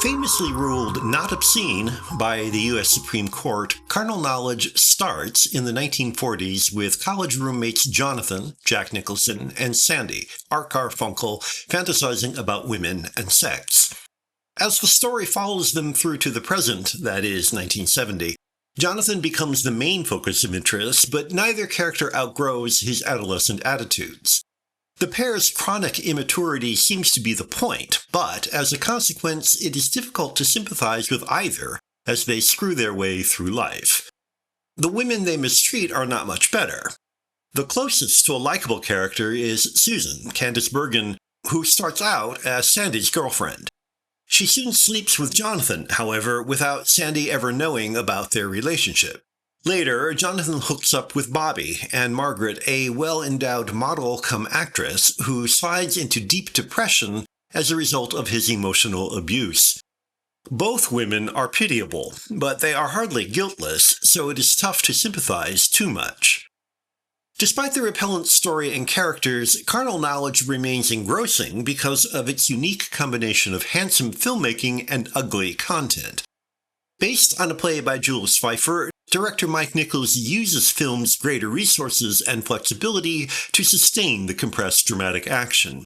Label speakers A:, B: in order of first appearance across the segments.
A: Famously ruled not obscene by the U.S. Supreme Court, Carnal Knowledge starts in the 1940s with college roommates Jonathan, Jack Nicholson, and Sandy, Art Garfunkel, fantasizing about women and sex. As the story follows them through to the present, that is, 1970, Jonathan becomes the main focus of interest, but neither character outgrows his adolescent attitudes. The pair's chronic immaturity seems to be the point, but as a consequence, it is difficult to sympathize with either as they screw their way through life. The women they mistreat are not much better. The closest to a likable character is Susan, Candice Bergen, who starts out as Sandy's girlfriend. She soon sleeps with Jonathan, however, without Sandy ever knowing about their relationship. Later, Jonathan hooks up with Bobby and Margaret, a well-endowed model-cum-actress who slides into deep depression as a result of his emotional abuse. Both women are pitiable, but they are hardly guiltless, so it is tough to sympathize too much. Despite the repellent story and characters, Carnal Knowledge remains engrossing because of its unique combination of handsome filmmaking and ugly content. Based on a play by Jules Feiffer, director Mike Nichols uses film's greater resources and flexibility to sustain the compressed dramatic action.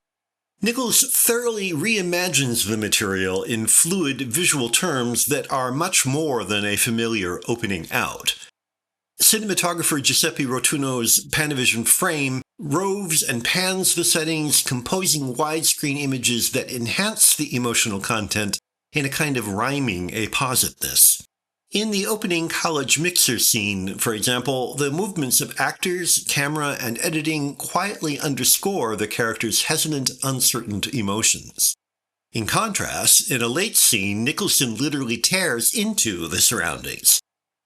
A: Nichols thoroughly reimagines the material in fluid visual terms that are much more than a familiar opening out. Cinematographer Giuseppe Rotuno's Panavision frame roves and pans the settings, composing widescreen images that enhance the emotional content in a kind of rhyming appositeness. In the opening college mixer scene, for example, the movements of actors, camera, and editing quietly underscore the characters' hesitant, uncertain emotions. In contrast, in a late scene, Nicholson literally tears into the surroundings.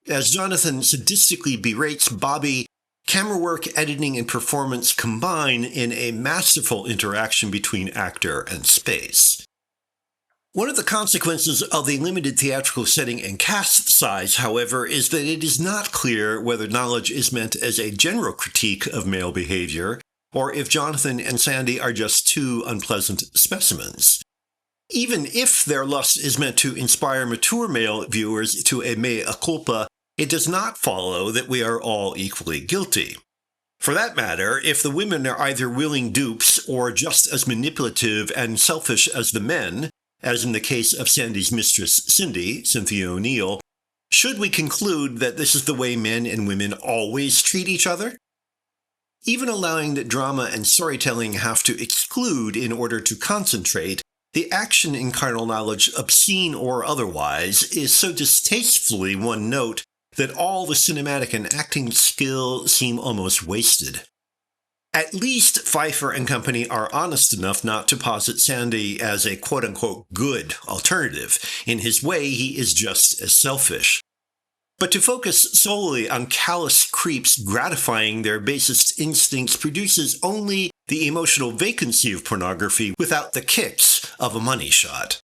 A: As Jonathan sadistically berates Bobby, camera work, editing, and performance combine in a masterful interaction between actor and space. One of the consequences of the limited theatrical setting and cast size, however, is that it is not clear whether Knowledge is meant as a general critique of male behavior, or if Jonathan and Sandy are just two unpleasant specimens. Even if their lust is meant to inspire mature male viewers to a mea culpa, it does not follow that we are all equally guilty. For that matter, if the women are either willing dupes or just as manipulative and selfish as the men, as in the case of Sandy's mistress Cindy, Cynthia O'Neill, should we conclude that this is the way men and women always treat each other? Even allowing that drama and storytelling have to exclude in order to concentrate, the action in Carnal Knowledge, obscene or otherwise, is so distastefully one note that all the cinematic and acting skill seem almost wasted. At least Feiffer and company are honest enough not to posit Sandy as a quote-unquote good alternative. In his way, he is just as selfish. But to focus solely on callous creeps gratifying their basest instincts produces only the emotional vacancy of pornography without the kicks of a money shot.